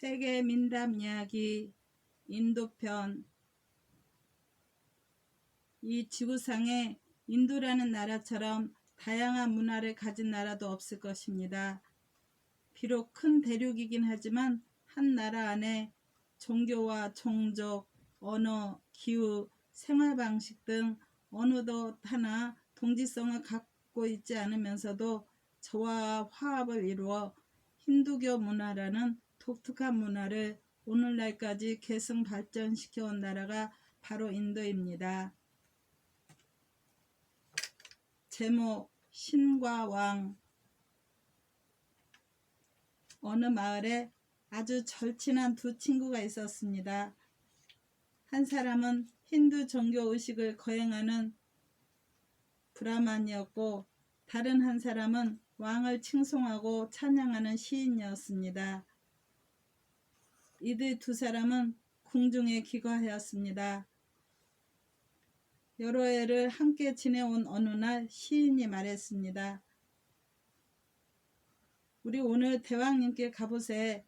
세계 민담 이야기 인도편. 이 지구상에 인도라는 나라처럼 다양한 문화를 가진 나라도 없을 것입니다. 비록 큰 대륙이긴 하지만 한 나라 안에 종교와 종족, 언어, 기후, 생활 방식 등 어느 것 하나 동질성을 갖고 있지 않으면서도 조화와 화합을 이루어 힌두교 문화라는 독특한 문화를 오늘날까지 계승 발전시켜온 나라가 바로 인도입니다. 제목 신과 왕. 어느 마을에 아주 절친한 두 친구가 있었습니다. 한 사람은 힌두 종교 의식을 거행하는 브라만이었고 다른 한 사람은 왕을 칭송하고 찬양하는 시인이었습니다. 이들 두 사람은 궁중에 귀가하였습니다. 여러 해를 함께 지내온 어느 날 시인이 말했습니다. 우리 오늘 대왕님께 가보세.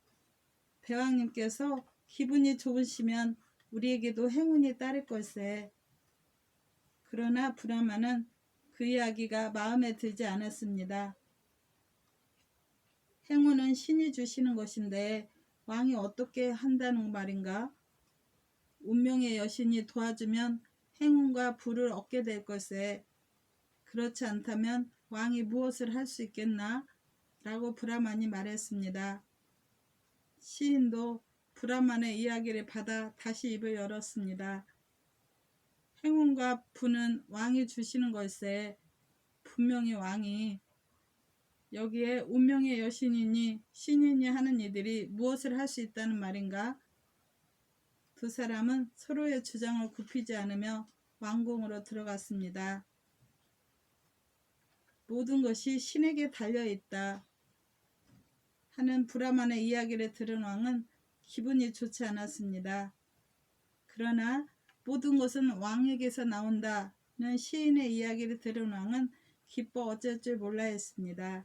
대왕님께서 기분이 좋으시면 우리에게도 행운이 따를 걸세. 그러나 브라만은 그 이야기가 마음에 들지 않았습니다. 행운은 신이 주시는 것인데 왕이 어떻게 한다는 말인가? 운명의 여신이 도와주면 행운과 부를 얻게 될 걸세. 그렇지 않다면 왕이 무엇을 할 수 있겠나? 라고 브라만이 말했습니다. 시인도 브라만의 이야기를 받아 다시 입을 열었습니다. 행운과 부는 왕이 주시는 걸세. 분명히 왕이. 여기에 운명의 여신이니 신인이 하는 이들이 무엇을 할 수 있다는 말인가? 두 사람은 서로의 주장을 굽히지 않으며 왕궁으로 들어갔습니다. 모든 것이 신에게 달려있다 하는 브라만의 이야기를 들은 왕은 기분이 좋지 않았습니다. 그러나 모든 것은 왕에게서 나온다는 시인의 이야기를 들은 왕은 기뻐 어쩔 줄 몰라 했습니다.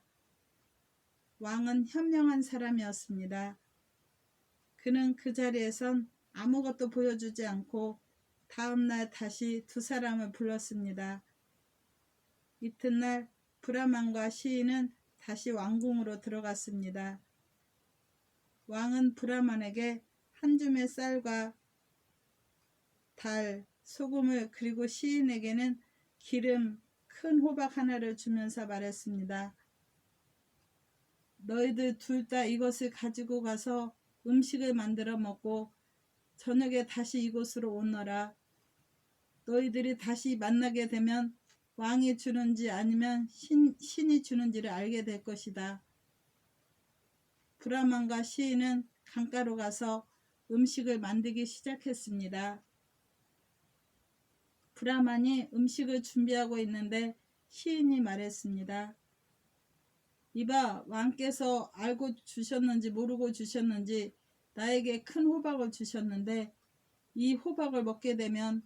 왕은 현명한 사람이었습니다. 그는 그 자리에선 아무것도 보여주지 않고 다음날 다시 두 사람을 불렀습니다. 이튿날 브라만과 시인은 다시 왕궁으로 들어갔습니다. 왕은 브라만에게 한 줌의 쌀과 달, 소금을 그리고 시인에게는 기름, 큰 호박 하나를 주면서 말했습니다. 너희들 둘 다 이것을 가지고 가서 음식을 만들어 먹고 저녁에 다시 이곳으로 오너라. 너희들이 다시 만나게 되면 왕이 주는지 아니면 신이 주는지를 알게 될 것이다. 브라만과 시인은 강가로 가서 음식을 만들기 시작했습니다. 브라만이 음식을 준비하고 있는데 시인이 말했습니다. 이봐, 왕께서 알고 주셨는지 모르고 주셨는지 나에게 큰 호박을 주셨는데 이 호박을 먹게 되면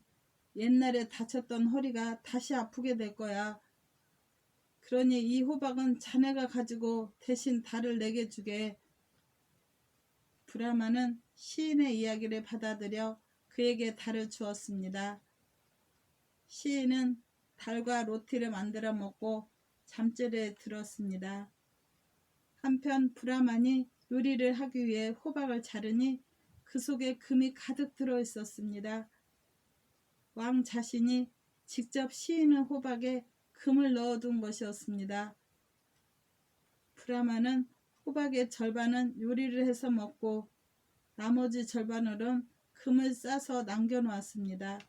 옛날에 다쳤던 허리가 다시 아프게 될 거야. 그러니 이 호박은 자네가 가지고 대신 달을 내게 주게. 브라만은 시인의 이야기를 받아들여 그에게 달을 주었습니다. 시인은 달과 로티를 만들어 먹고 잠자리에 들었습니다. 한편 브라만이 요리를 하기 위해 호박을 자르니 그 속에 금이 가득 들어 있었습니다. 왕 자신이 직접 시인의 호박에 금을 넣어둔 것이었습니다. 브라만은 호박의 절반은 요리를 해서 먹고 나머지 절반으로는 금을 싸서 남겨놓았습니다.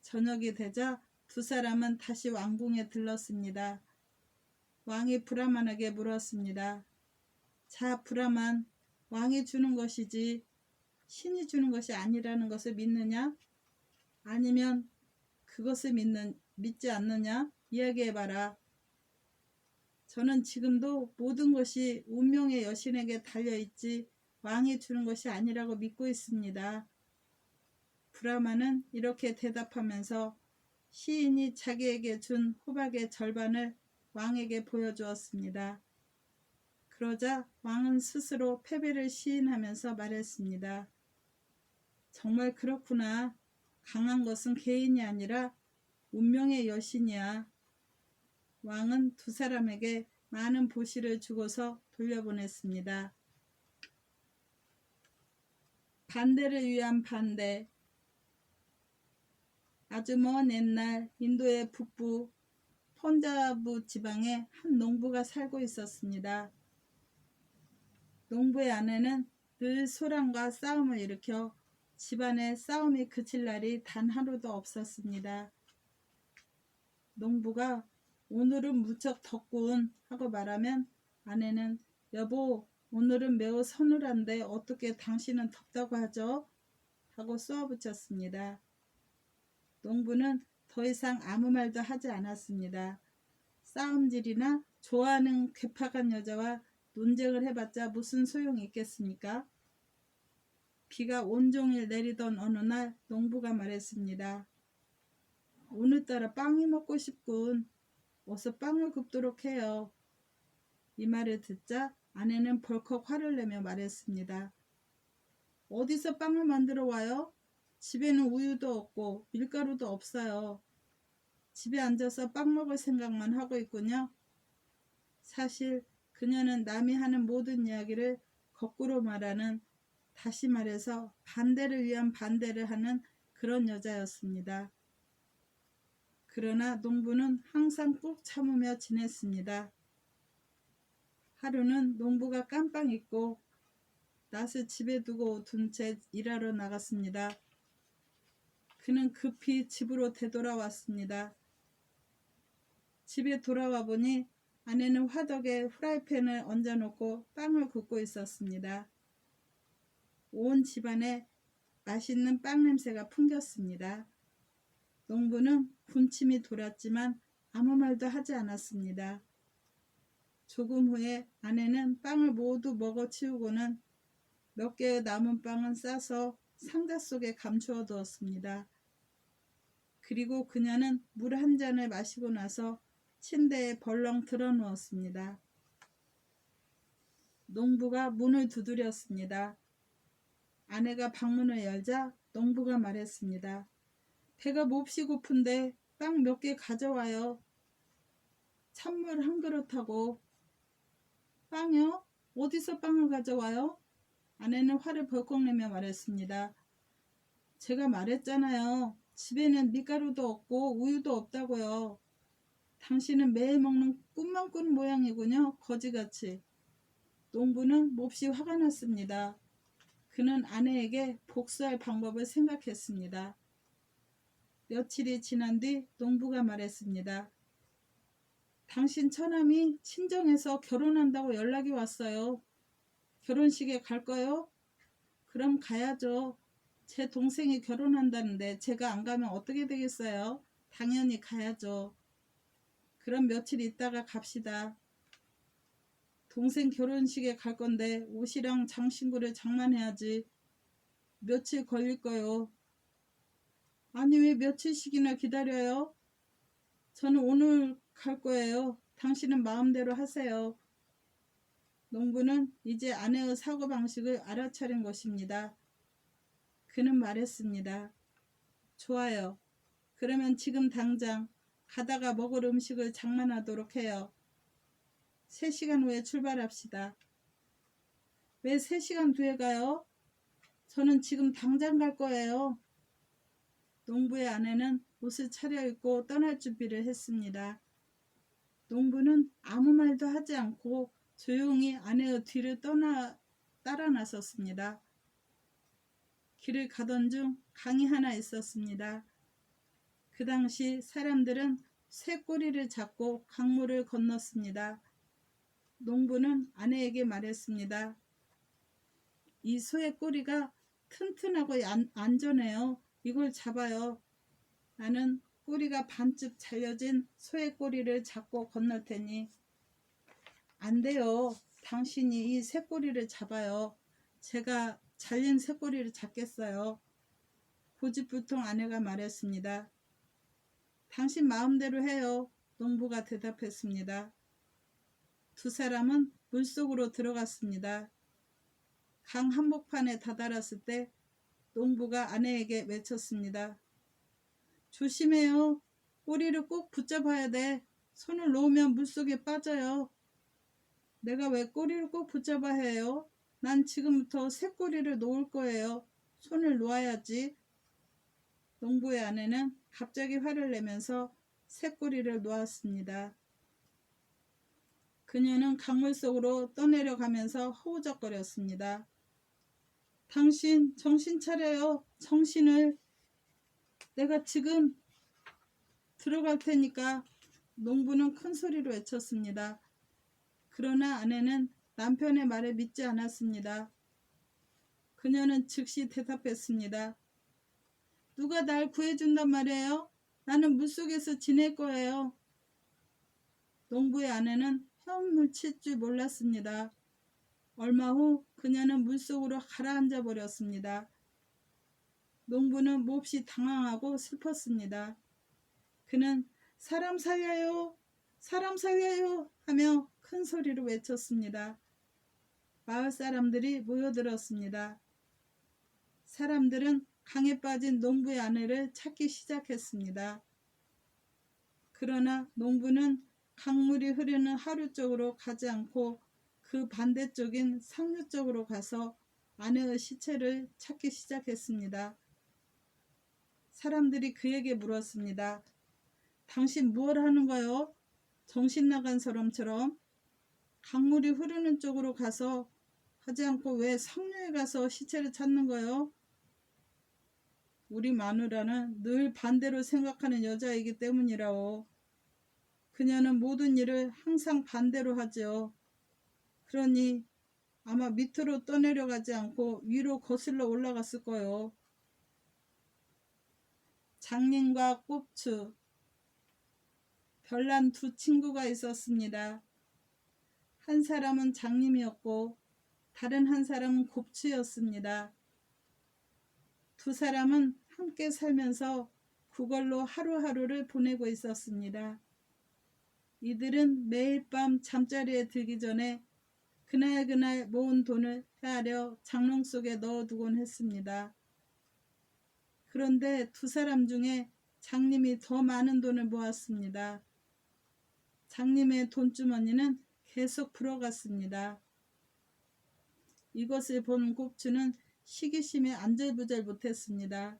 저녁이 되자 두 사람은 다시 왕궁에 들렀습니다. 왕이 브라만에게 물었습니다. 자, 브라만, 왕이 주는 것이지 신이 주는 것이 아니라는 것을 믿느냐? 아니면 그것을 믿지 않느냐? 이야기해봐라. 저는 지금도 모든 것이 운명의 여신에게 달려있지 왕이 주는 것이 아니라고 믿고 있습니다. 브라만은 이렇게 대답하면서 시인이 자기에게 준 호박의 절반을 왕에게 보여주었습니다. 그러자 왕은 스스로 패배를 시인하면서 말했습니다. 정말 그렇구나. 강한 것은 개인이 아니라 운명의 여신이야. 왕은 두 사람에게 많은 보시를 주고서 돌려보냈습니다. 반대를 위한 반대. 아주 먼 옛날 인도의 북부 펀자브 지방에 한 농부가 살고 있었습니다. 농부의 아내는 늘 소란과 싸움을 일으켜 집안에 싸움이 그칠 날이 단 하루도 없었습니다. 농부가 오늘은 무척 덥군 하고 말하면 아내는 여보, 오늘은 매우 서늘한데 어떻게 당신은 덥다고 하죠? 하고 쏘아붙였습니다. 농부는 더 이상 아무 말도 하지 않았습니다. 싸움질이나 좋아하는 괴팍한 여자와 논쟁을 해봤자 무슨 소용이 있겠습니까? 비가 온종일 내리던 어느 날 농부가 말했습니다. 오늘따라 빵이 먹고 싶군. 어서 빵을 굽도록 해요. 이 말을 듣자 아내는 벌컥 화를 내며 말했습니다. 어디서 빵을 만들어 와요? 집에는 우유도 없고 밀가루도 없어요. 집에 앉아서 빵 먹을 생각만 하고 있군요. 사실 그녀는 남이 하는 모든 이야기를 거꾸로 말하는, 다시 말해서 반대를 위한 반대를 하는 그런 여자였습니다. 그러나 농부는 항상 꾹 참으며 지냈습니다. 하루는 농부가 깜빡 잊고 낫을 집에 두고 둔 채 일하러 나갔습니다. 그는 급히 집으로 되돌아왔습니다. 집에 돌아와 보니 아내는 화덕에 후라이팬을 얹어놓고 빵을 굽고 있었습니다. 온 집안에 맛있는 빵 냄새가 풍겼습니다. 농부는 군침이 돌았지만 아무 말도 하지 않았습니다. 조금 후에 아내는 빵을 모두 먹어치우고는 몇 개의 남은 빵은 싸서 상자 속에 감추어 두었습니다. 그리고 그녀는 물 한 잔을 마시고 나서 침대에 벌렁 드러 누웠습니다. 농부가 문을 두드렸습니다. 아내가 방문을 열자 농부가 말했습니다. 배가 몹시 고픈데 빵 몇 개 가져와요. 찬물 한 그릇하고. 빵이요? 어디서 빵을 가져와요? 아내는 화를 벌컥 내며 말했습니다. 제가 말했잖아요. 집에는 밀가루도 없고 우유도 없다고요. 당신은 매일 먹는 꿈만 꾸는 모양이군요. 거지같이. 농부는 몹시 화가 났습니다. 그는 아내에게 복수할 방법을 생각했습니다. 며칠이 지난 뒤 농부가 말했습니다. 당신 처남이 친정에서 결혼한다고 연락이 왔어요. 결혼식에 갈까요? 그럼 가야죠. 제 동생이 결혼한다는데 제가 안 가면 어떻게 되겠어요? 당연히 가야죠. 그럼 며칠 있다가 갑시다. 동생 결혼식에 갈 건데 옷이랑 장신구를 장만해야지. 며칠 걸릴까요? 아니 왜 며칠씩이나 기다려요? 저는 오늘 갈 거예요. 당신은 마음대로 하세요. 농부는 이제 아내의 사고방식을 알아차린 것입니다. 그는 말했습니다. 좋아요. 그러면 지금 당장 가다가 먹을 음식을 장만하도록 해요. 3시간 후에 출발합시다. 왜 3시간 뒤에 가요? 저는 지금 당장 갈 거예요. 농부의 아내는 옷을 차려입고 떠날 준비를 했습니다. 농부는 아무 말도 하지 않고 조용히 아내의 뒤를 따라 나섰습니다. 길을 가던 중 강이 하나 있었습니다. 그 당시 사람들은 쇠꼬리를 잡고 강물을 건넜습니다. 농부는 아내에게 말했습니다. 이 소의 꼬리가 튼튼하고 안전해요. 이걸 잡아요. 나는 꼬리가 반쯤 잘려진 소의 꼬리를 잡고 건널 테니. 안 돼요. 당신이 이 쇠꼬리를 잡아요. 제가 잘린 쇠꼬리를 잡겠어요. 고집불통 아내가 말했습니다. 당신 마음대로 해요. 농부가 대답했습니다. 두 사람은 물속으로 들어갔습니다. 강 한복판에 다다랐을 때 농부가 아내에게 외쳤습니다. 조심해요. 꼬리를 꼭 붙잡아야 돼. 손을 놓으면 물속에 빠져요. 내가 왜 꼬리를 꼭 붙잡아야 해요? 난 지금부터 새 꼬리를 놓을 거예요. 손을 놓아야지. 농부의 아내는 갑자기 화를 내면서 새 꼬리를 놓았습니다. 그녀는 강물 속으로 떠내려가면서 허우적거렸습니다. 당신 정신 차려요. 정신을. 내가 지금 들어갈 테니까. 농부는 큰 소리로 외쳤습니다. 그러나 아내는 남편의 말을 믿지 않았습니다. 그녀는 즉시 대답했습니다. 누가 날 구해준단 말이에요? 나는 물속에서 지낼 거예요. 농부의 아내는 헤엄을 칠 줄 몰랐습니다. 얼마 후 그녀는 물속으로 가라앉아 버렸습니다. 농부는 몹시 당황하고 슬펐습니다. 그는 사람 살려요! 사람 살려요! 하며 큰 소리로 외쳤습니다. 마을 사람들이 모여들었습니다. 사람들은 강에 빠진 농부의 아내를 찾기 시작했습니다. 그러나 농부는 강물이 흐르는 하류 쪽으로 가지 않고 그 반대쪽인 상류 쪽으로 가서 아내의 시체를 찾기 시작했습니다. 사람들이 그에게 물었습니다. 당신 무엇 하는 거요? 정신 나간 사람처럼 강물이 흐르는 쪽으로 가서 하지 않고 왜 상류에 가서 시체를 찾는 거요? 우리 마누라는 늘 반대로 생각하는 여자이기 때문이라오. 그녀는 모든 일을 항상 반대로 하죠. 그러니 아마 밑으로 떠내려가지 않고 위로 거슬러 올라갔을 거요. 장님과 꼽추. 별난 두 친구가 있었습니다. 한 사람은 장님이었고 다른 한 사람은 곱추였습니다. 두 사람은 함께 살면서 그걸로 하루하루를 보내고 있었습니다. 이들은 매일 밤 잠자리에 들기 전에 그날 모은 돈을 헤아려 장롱 속에 넣어두곤 했습니다. 그런데 두 사람 중에 장님이 더 많은 돈을 모았습니다. 장님의 돈주머니는 계속 불어갔습니다. 이것을 본 꼽추는 시기심에 안절부절 못했습니다.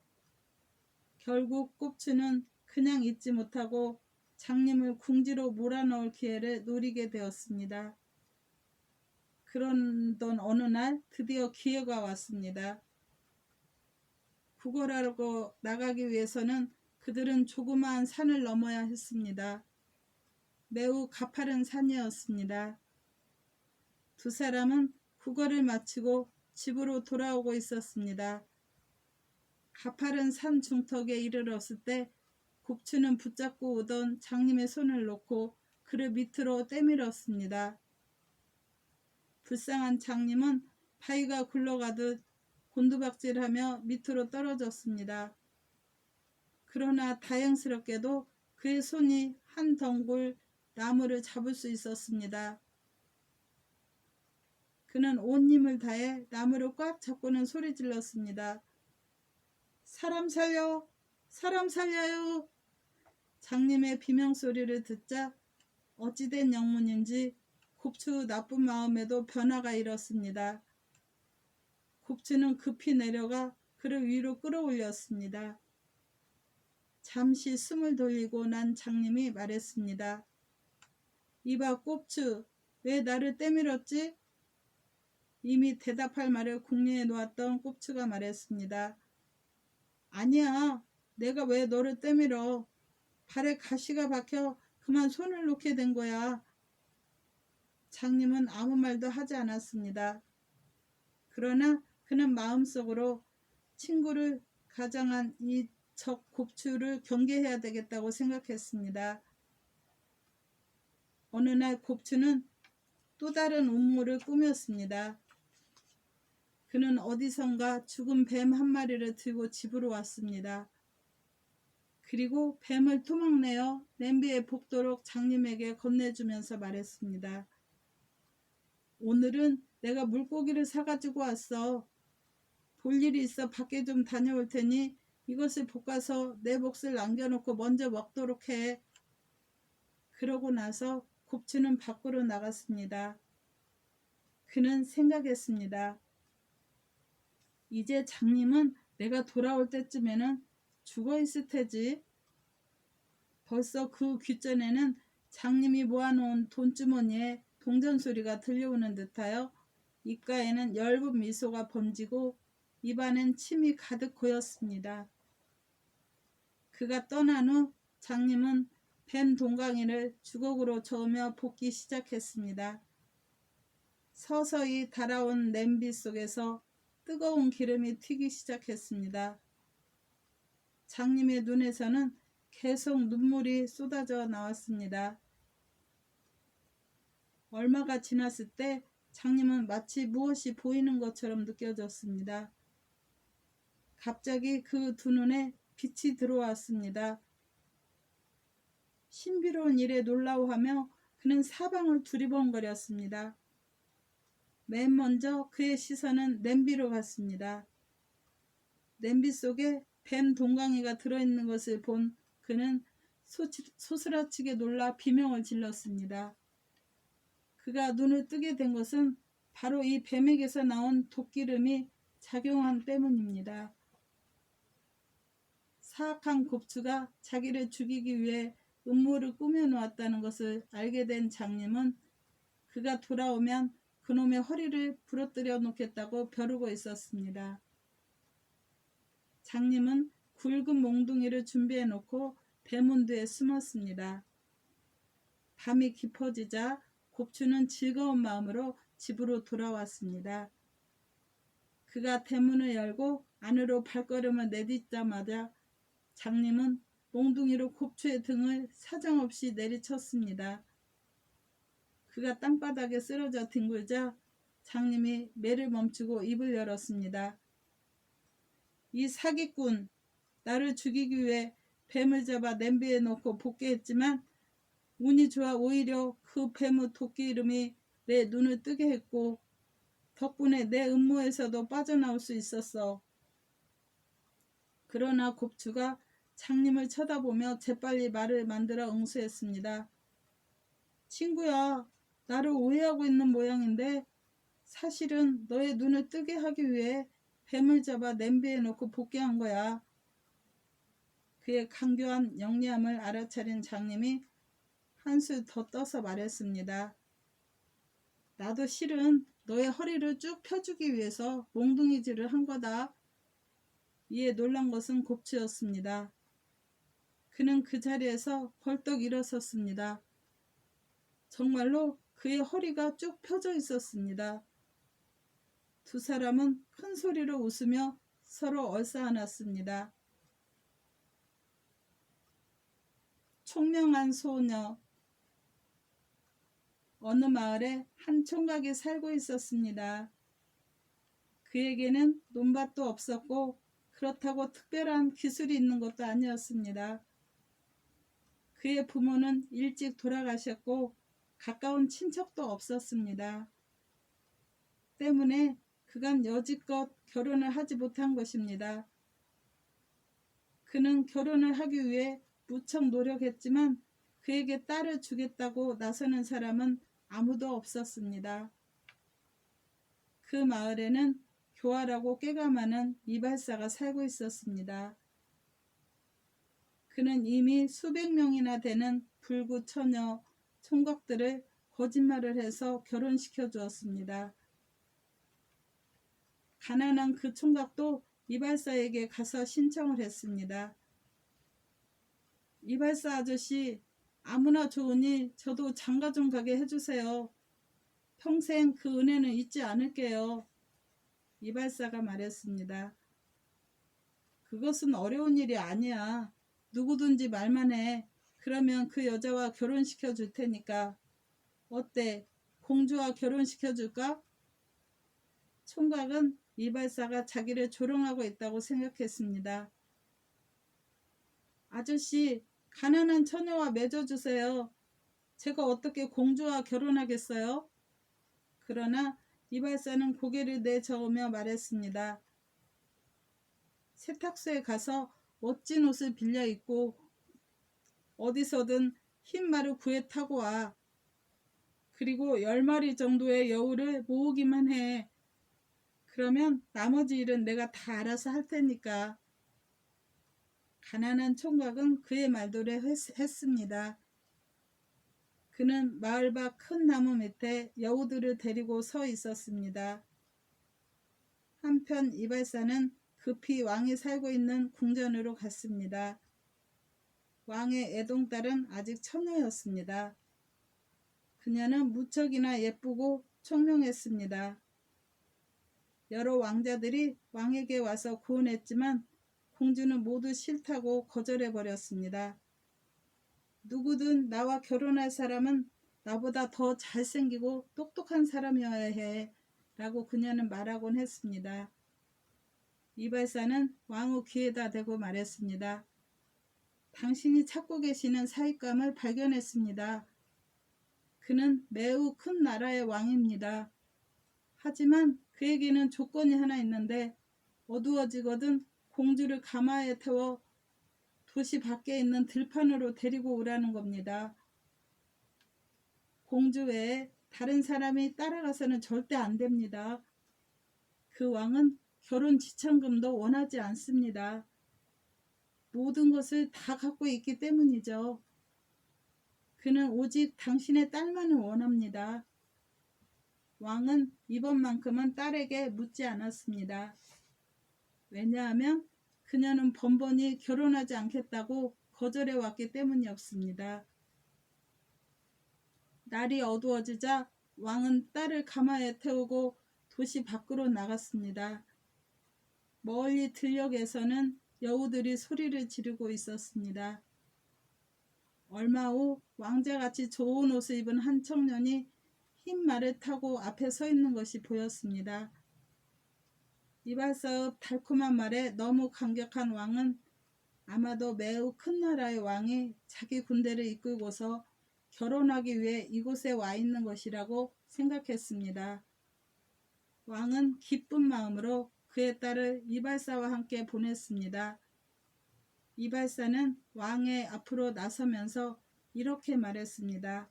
결국 꼽추는 그냥 있지 못하고 장님을 궁지로 몰아넣을 기회를 노리게 되었습니다. 그러던 어느 날 드디어 기회가 왔습니다. 구걸하러 나가기 위해서는 그들은 조그마한 산을 넘어야 했습니다. 매우 가파른 산이었습니다. 두 사람은 구걸을 마치고 집으로 돌아오고 있었습니다. 가파른 산 중턱에 이르렀을 때 곱추는 붙잡고 오던 장님의 손을 놓고 그를 밑으로 떼밀었습니다. 불쌍한 장님은 바위가 굴러가듯 곤두박질하며 밑으로 떨어졌습니다. 그러나 다행스럽게도 그의 손이 한 덩굴 나무를 잡을 수 있었습니다. 그는 온 힘을 다해 나무를 꽉 잡고는 소리 질렀습니다. 사람 살려! 사람 살려요! 장님의 비명소리를 듣자 어찌된 영문인지 곱추 나쁜 마음에도 변화가 일었습니다. 곱추는 급히 내려가 그를 위로 끌어올렸습니다. 잠시 숨을 돌리고 난 장님이 말했습니다. 이봐 곱추, 왜 나를 떼밀었지? 이미 대답할 말을 궁리해 놓았던 곱추가 말했습니다. 아니야, 내가 왜 너를 떼밀어? 발에 가시가 박혀 그만 손을 놓게 된 거야. 장님은 아무 말도 하지 않았습니다. 그러나 그는 마음속으로 친구를 가장한 이 적 곱추를 경계해야 되겠다고 생각했습니다. 어느 날 곱추는 또 다른 음모를 꾸몄습니다. 그는 어디선가 죽은 뱀 한 마리를 들고 집으로 왔습니다. 그리고 뱀을 토막내어 냄비에 볶도록 장님에게 건네주면서 말했습니다. 오늘은 내가 물고기를 사가지고 왔어. 볼 일이 있어 밖에 좀 다녀올 테니 이것을 볶아서 내 몫을 남겨놓고 먼저 먹도록 해. 그러고 나서 곱추는 밖으로 나갔습니다. 그는 생각했습니다. 이제 장님은 내가 돌아올 때쯤에는 죽어 있을 테지. 벌써 그 귓전에는 장님이 모아놓은 돈주머니에 동전 소리가 들려오는 듯하여 입가에는 엷은 미소가 번지고 입안엔 침이 가득 고였습니다. 그가 떠난 후 장님은 뱀 동강이를 주걱으로 저으며 볶기 시작했습니다. 서서히 달아온 냄비 속에서 뜨거운 기름이 튀기 시작했습니다. 장님의 눈에서는 계속 눈물이 쏟아져 나왔습니다. 얼마가 지났을 때 장님은 마치 무엇이 보이는 것처럼 느껴졌습니다. 갑자기 그 두 눈에 빛이 들어왔습니다. 신비로운 일에 놀라워하며 그는 사방을 두리번거렸습니다. 맨 먼저 그의 시선은 냄비로 갔습니다. 냄비 속에 뱀 동강이가 들어있는 것을 본 그는 소스라치게 놀라 비명을 질렀습니다. 그가 눈을 뜨게 된 것은 바로 이 뱀에게서 나온 독기름이 작용한 때문입니다. 사악한 곱추가 자기를 죽이기 위해 음모를 꾸며놓았다는 것을 알게 된 장님은 그가 돌아오면 그놈의 허리를 부러뜨려 놓겠다고 벼르고 있었습니다. 장님은 굵은 몽둥이를 준비해 놓고 대문 뒤에 숨었습니다. 밤이 깊어지자 곱추는 즐거운 마음으로 집으로 돌아왔습니다. 그가 대문을 열고 안으로 발걸음을 내딛자마자 장님은 몽둥이로 곱추의 등을 사정없이 내리쳤습니다. 그가 땅바닥에 쓰러져 뒹굴자 장님이 매를 멈추고 입을 열었습니다. 이 사기꾼, 나를 죽이기 위해 뱀을 잡아 냄비에 넣고 볶게 했지만 운이 좋아 오히려 그 뱀의 독기름이 내 눈을 뜨게 했고 덕분에 내 음모에서도 빠져나올 수 있었어. 그러나 곱추가 장님을 쳐다보며 재빨리 말을 만들어 응수했습니다. 친구야, 나를 오해하고 있는 모양인데 사실은 너의 눈을 뜨게 하기 위해 뱀을 잡아 냄비에 넣고 볶게 한 거야. 그의 강교한 영리함을 알아차린 장님이 한술 더 떠서 말했습니다. 나도 실은 너의 허리를 쭉 펴주기 위해서 몽둥이질을 한 거다. 이에 놀란 것은 곱추였습니다. 그는 그 자리에서 벌떡 일어섰습니다. 정말로 그의 허리가 쭉 펴져 있었습니다. 두 사람은 큰 소리로 웃으며 서로 얼싸안았습니다. 총명한 소녀. 어느 마을에 한 총각이 살고 있었습니다. 그에게는 논밭도 없었고 그렇다고 특별한 기술이 있는 것도 아니었습니다. 그의 부모는 일찍 돌아가셨고 가까운 친척도 없었습니다. 때문에 그간 여지껏 결혼을 하지 못한 것입니다. 그는 결혼을 하기 위해 무척 노력했지만 그에게 딸을 주겠다고 나서는 사람은 아무도 없었습니다. 그 마을에는 교활하고 꾀가 많은 이발사가 살고 있었습니다. 그는 이미 수백 명이나 되는 불구 처녀 총각들을 거짓말을 해서 결혼시켜 주었습니다. 가난한 그 총각도 이발사에게 가서 신청을 했습니다. 이발사 아저씨, 아무나 좋으니 저도 장가 좀 가게 해주세요. 평생 그 은혜는 잊지 않을게요. 이발사가 말했습니다. 그것은 어려운 일이 아니야. 누구든지 말만 해. 그러면 그 여자와 결혼시켜 줄 테니까. 어때? 공주와 결혼시켜 줄까? 총각은 이발사가 자기를 조롱하고 있다고 생각했습니다. 아저씨, 가난한 처녀와 맺어주세요. 제가 어떻게 공주와 결혼하겠어요? 그러나 이발사는 고개를 내저으며 말했습니다. 세탁소에 가서 멋진 옷을 빌려 입고 어디서든 흰 말을 구해 타고 와. 그리고 10마리 정도의 여우를 모으기만 해. 그러면 나머지 일은 내가 다 알아서 할 테니까. 가난한 총각은 그의 말대로 했습니다. 그는 마을 밖 큰 나무 밑에 여우들을 데리고 서 있었습니다. 한편 이발사는 급히 왕이 살고 있는 궁전으로 갔습니다. 왕의 애동딸은 아직 처녀였습니다. 그녀는 무척이나 예쁘고 총명했습니다. 여러 왕자들이 왕에게 와서 구원했지만 공주는 모두 싫다고 거절해버렸습니다. 누구든 나와 결혼할 사람은 나보다 더 잘생기고 똑똑한 사람이어야 해 라고 그녀는 말하곤 했습니다. 이발사는 왕후 귀에다 대고 말했습니다. 당신이 찾고 계시는 사익감을 발견했습니다. 그는 매우 큰 나라의 왕입니다. 하지만 그에게는 조건이 하나 있는데 어두워지거든 공주를 가마에 태워 도시 밖에 있는 들판으로 데리고 오라는 겁니다. 공주 외에 다른 사람이 따라가서는 절대 안 됩니다. 그 왕은 결혼 지참금도 원하지 않습니다. 모든 것을 다 갖고 있기 때문이죠. 그는 오직 당신의 딸만을 원합니다. 왕은 이번만큼은 딸에게 묻지 않았습니다. 왜냐하면 그녀는 번번이 결혼하지 않겠다고 거절해 왔기 때문이었습니다. 날이 어두워지자 왕은 딸을 가마에 태우고 도시 밖으로 나갔습니다. 멀리 들녘에서는 여우들이 소리를 지르고 있었습니다. 얼마 후 왕자같이 좋은 옷을 입은 한 청년이 흰 말을 타고 앞에 서 있는 것이 보였습니다. 이발사의 달콤한 말에 너무 감격한 왕은 아마도 매우 큰 나라의 왕이 자기 군대를 이끌고서 결혼하기 위해 이곳에 와 있는 것이라고 생각했습니다. 왕은 기쁜 마음으로 그의 딸을 이발사와 함께 보냈습니다. 이발사는 왕의 앞으로 나서면서 이렇게 말했습니다.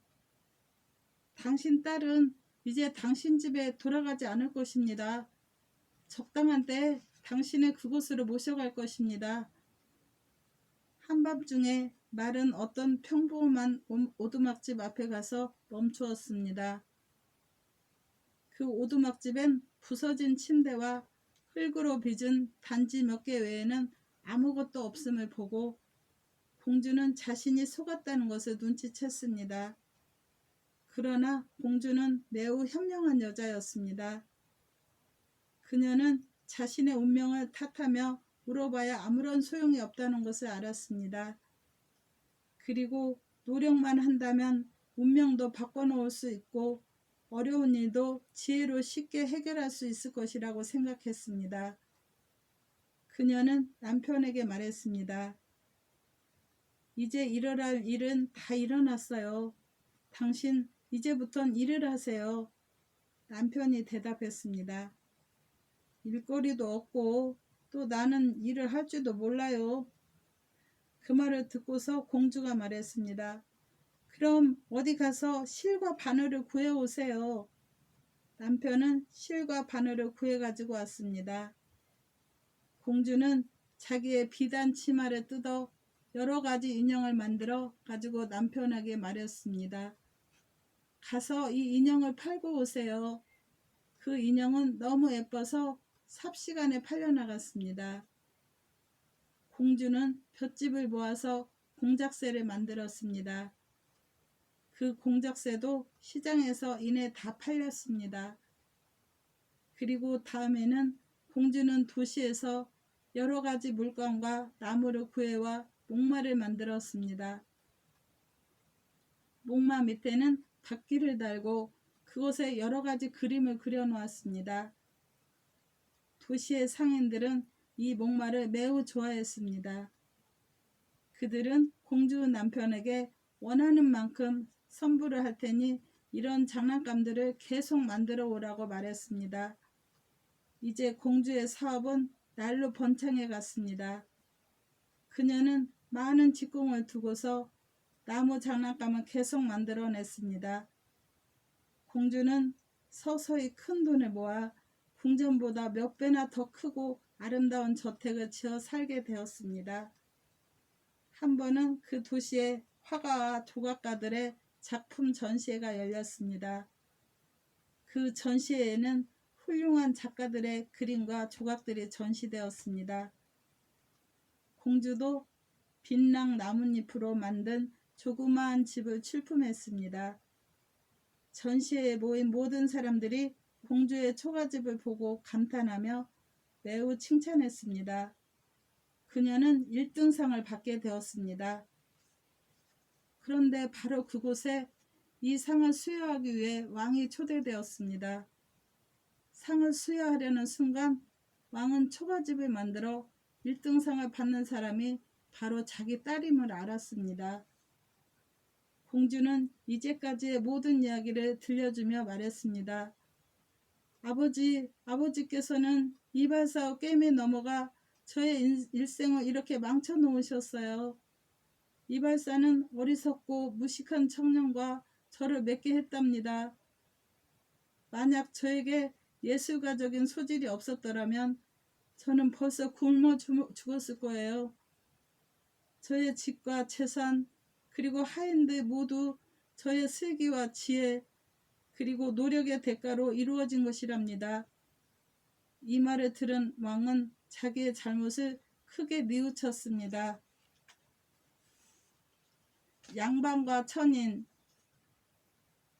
당신 딸은 이제 당신 집에 돌아가지 않을 것입니다. 적당한 때에 당신을 그곳으로 모셔갈 것입니다. 한밤중에 말은 어떤 평범한 오두막집 앞에 가서 멈추었습니다. 그 오두막집엔 부서진 침대와 흙으로 빚은 단지 몇 개 외에는 아무것도 없음을 보고 공주는 자신이 속았다는 것을 눈치챘습니다. 그러나 공주는 매우 현명한 여자였습니다. 그녀는 자신의 운명을 탓하며 물어봐야 아무런 소용이 없다는 것을 알았습니다. 그리고 노력만 한다면 운명도 바꿔놓을 수 있고 어려운 일도 지혜로 쉽게 해결할 수 있을 것이라고 생각했습니다. 그녀는 남편에게 말했습니다. 이제 일어날 일은 다 일어났어요. 당신 이제부턴 일을 하세요. 남편이 대답했습니다. 일거리도 없고 또 나는 일을 할 줄도 몰라요. 그 말을 듣고서 공주가 말했습니다. 그럼 어디 가서 실과 바늘을 구해오세요. 남편은 실과 바늘을 구해가지고 왔습니다. 공주는 자기의 비단 치마를 뜯어 여러 가지 인형을 만들어 가지고 남편에게 말했습니다. 가서 이 인형을 팔고 오세요. 그 인형은 너무 예뻐서 삽시간에 팔려나갔습니다. 공주는 볏짚을 모아서 공작새를 만들었습니다. 그 공작새도 시장에서 이내 다 팔렸습니다. 그리고 다음에는 공주는 도시에서 여러 가지 물건과 나무를 구해와 목마를 만들었습니다. 목마 밑에는 바퀴를 달고 그곳에 여러 가지 그림을 그려 놓았습니다. 도시의 상인들은 이 목마를 매우 좋아했습니다. 그들은 공주 남편에게 원하는 만큼 선물을 할 테니 이런 장난감들을 계속 만들어 오라고 말했습니다. 이제 공주의 사업은 날로 번창해 갔습니다. 그녀는 많은 직공을 두고서 나무 장난감을 계속 만들어냈습니다. 공주는 서서히 큰 돈을 모아 궁전보다 몇 배나 더 크고 아름다운 저택을 지어 살게 되었습니다. 한 번은 그 도시에 화가와 조각가들의 작품 전시회가 열렸습니다. 그 전시회에는 훌륭한 작가들의 그림과 조각들이 전시되었습니다. 공주도 빛랑 나뭇잎으로 만든 조그마한 집을 출품했습니다. 전시회에 모인 모든 사람들이 공주의 초가집을 보고 감탄하며 매우 칭찬했습니다. 그녀는 1등상을 받게 되었습니다. 그런데 바로 그곳에 이 상을 수여하기 위해 왕이 초대되었습니다. 상을 수여하려는 순간 왕은 초가집을 만들어 1등상을 받는 사람이 바로 자기 딸임을 알았습니다. 공주는 이제까지의 모든 이야기를 들려주며 말했습니다. 아버지께서는 이발사와 게임에 넘어가 저의 일생을 이렇게 망쳐 놓으셨어요. 이발사는 어리석고 무식한 청년과 저를 맺게 했답니다. 만약 저에게 예술가적인 소질이 없었더라면 저는 벌써 굶어 죽었을 거예요. 저의 집과 재산 그리고 하인들 모두 저의 슬기와 지혜 그리고 노력의 대가로 이루어진 것이랍니다. 이 말을 들은 왕은 자기의 잘못을 크게 뉘우쳤습니다. 양반과 천인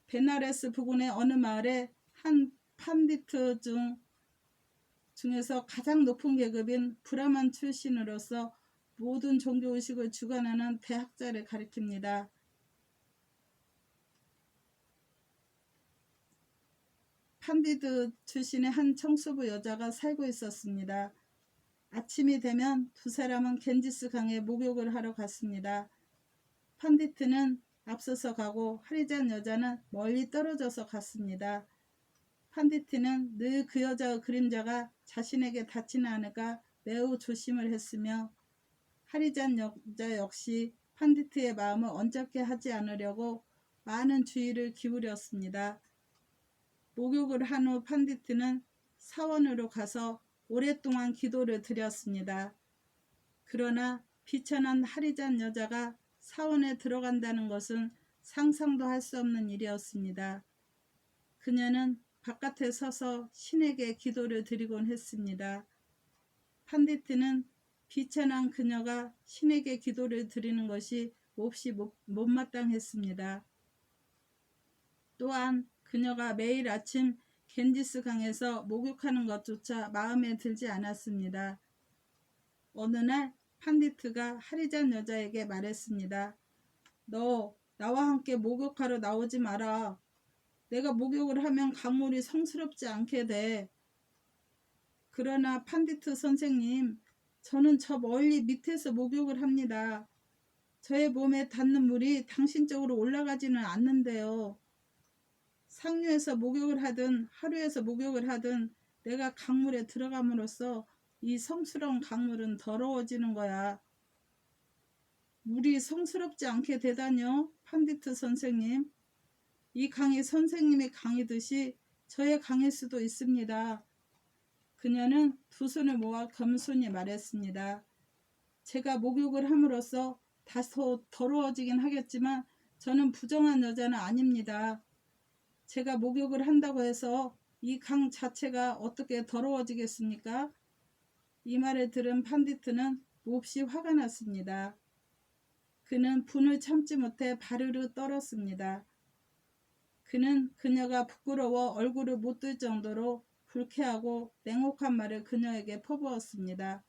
베나레스 부근의 어느 마을에 한 판디트 중에서 가장 높은 계급인 브라만 출신으로서 모든 종교의식을 주관하는 대학자를 가리킵니다. 판디드 출신의 한 청소부 여자가 살고 있었습니다. 아침이 되면 두 사람은 겐지스 강에 목욕을 하러 갔습니다. 판디트는 앞서서 가고 하리잔 여자는 멀리 떨어져서 갔습니다. 판디트는 늘 그 여자의 그림자가 자신에게 닿지는 않을까 매우 조심을 했으며 하리잔 여자 역시 판디트의 마음을 언짢게 하지 않으려고 많은 주의를 기울였습니다. 목욕을 한 후 판디트는 사원으로 가서 오랫동안 기도를 드렸습니다. 그러나 비천한 하리잔 여자가 사원에 들어간다는 것은 상상도 할 수 없는 일이었습니다. 그녀는 바깥에 서서 신에게 기도를 드리곤 했습니다. 판디트는 비천한 그녀가 신에게 기도를 드리는 것이 몹시 못마땅했습니다. 또한 그녀가 매일 아침 겐지스 강에서 목욕하는 것조차 마음에 들지 않았습니다. 어느 날 판디트가 하리잔 여자에게 말했습니다. 너 나와 함께 목욕하러 나오지 마라. 내가 목욕을 하면 강물이 성스럽지 않게 돼. 그러나 판디트 선생님, 저는 저 멀리 밑에서 목욕을 합니다. 저의 몸에 닿는 물이 당신 쪽으로 올라가지는 않는데요. 상류에서 목욕을 하든 하류에서 목욕을 하든 내가 강물에 들어감으로써 이 성스러운 강물은 더러워지는 거야. 물이 성스럽지 않게 되다뇨, 판디트 선생님. 이 강이 선생님의 강이듯이 저의 강일 수도 있습니다. 그녀는 두 손을 모아 겸손히 말했습니다. 제가 목욕을 함으로써 다소 더러워지긴 하겠지만 저는 부정한 여자는 아닙니다. 제가 목욕을 한다고 해서 이 강 자체가 어떻게 더러워지겠습니까? 이 말을 들은 판디트는 몹시 화가 났습니다. 그는 분을 참지 못해 바르르 떨었습니다. 그는 그녀가 부끄러워 얼굴을 못 들 정도로 불쾌하고 냉혹한 말을 그녀에게 퍼부었습니다.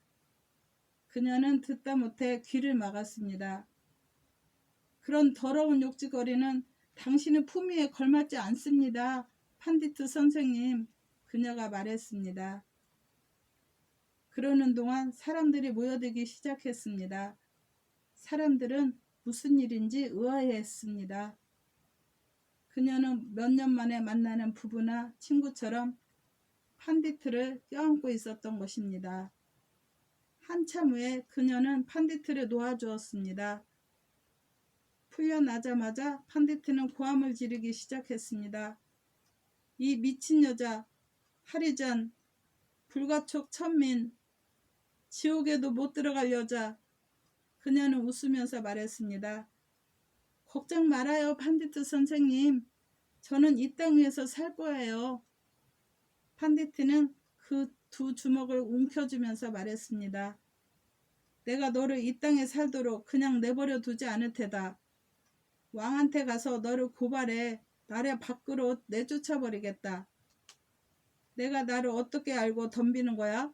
그녀는 듣다 못해 귀를 막았습니다. 그런 더러운 욕짓거리는 당신의 품위에 걸맞지 않습니다. 판디트 선생님, 그녀가 말했습니다. 그러는 동안 사람들이 모여들기 시작했습니다. 사람들은 무슨 일인지 의아해했습니다. 그녀는 몇 년 만에 만나는 부부나 친구처럼 판디트를 껴안고 있었던 것입니다. 한참 후에 그녀는 판디트를 놓아주었습니다. 풀려나자마자 판디트는 고함을 지르기 시작했습니다. 이 미친 여자, 하리잔, 불가촉 천민, 지옥에도 못 들어갈 여자. 그녀는 웃으면서 말했습니다. 걱정 말아요, 판디트 선생님. 저는 이 땅 위에서 살 거예요. 판디트는 그 두 주먹을 움켜쥐면서 말했습니다. 내가 너를 이 땅에 살도록 그냥 내버려 두지 않을 테다. 왕한테 가서 너를 고발해 나라 밖으로 내쫓아버리겠다. 내가 나를 어떻게 알고 덤비는 거야?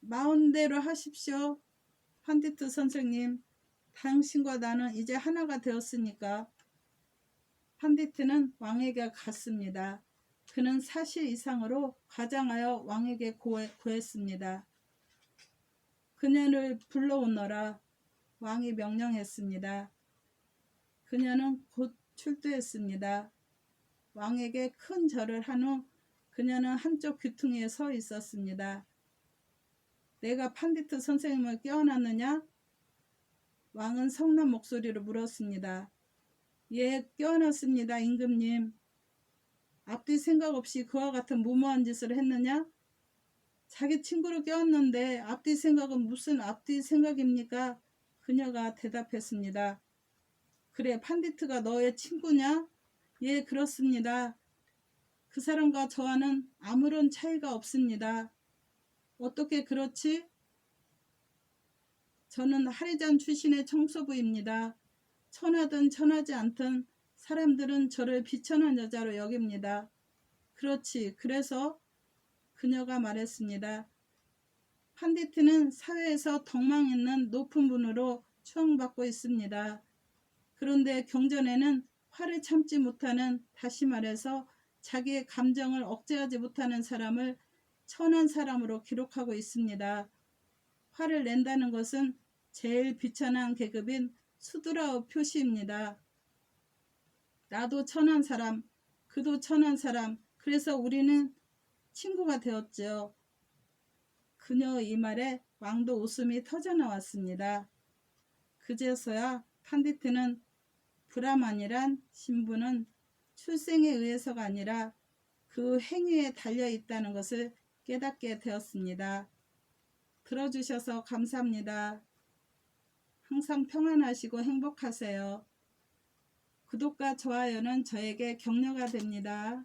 마음대로 하십시오. 판디트 선생님, 당신과 나는 이제 하나가 되었으니까. 판디트는 왕에게 갔습니다. 그는 사실 이상으로 과장하여 왕에게 고했습니다. 그녀를 불러오너라. 왕이 명령했습니다. 그녀는 곧 출두했습니다. 왕에게 큰 절을 한 후 그녀는 한쪽 귀퉁이에 서 있었습니다. 내가 판디트 선생님을 껴안았느냐? 왕은 성난 목소리로 물었습니다. 예, 껴안았습니다, 임금님. 앞뒤 생각 없이 그와 같은 무모한 짓을 했느냐? 자기 친구를 껴안는데 앞뒤 생각은 무슨 앞뒤 생각입니까? 그녀가 대답했습니다. 그래, 판디트가 너의 친구냐? 예, 그렇습니다. 그 사람과 저와는 아무런 차이가 없습니다. 어떻게 그렇지? 저는 하리잔 출신의 청소부입니다. 천하든 천하지 않든 사람들은 저를 비천한 여자로 여깁니다. 그렇지. 그래서 그녀가 말했습니다. 판디트는 사회에서 덕망 있는 높은 분으로 추앙받고 있습니다. 그런데 경전에는 화를 참지 못하는, 다시 말해서 자기의 감정을 억제하지 못하는 사람을 천한 사람으로 기록하고 있습니다. 화를 낸다는 것은 제일 비천한 계급인 수드라의 표시입니다. 나도 천한 사람, 그도 천한 사람, 그래서 우리는 친구가 되었죠. 그녀의 이 말에 왕도 웃음이 터져나왔습니다. 그제서야 판디트는 브라만이란 신분은 출생에 의해서가 아니라 그 행위에 달려있다는 것을 깨닫게 되었습니다. 들어주셔서 감사합니다. 항상 평안하시고 행복하세요. 구독과 좋아요는 저에게 격려가 됩니다.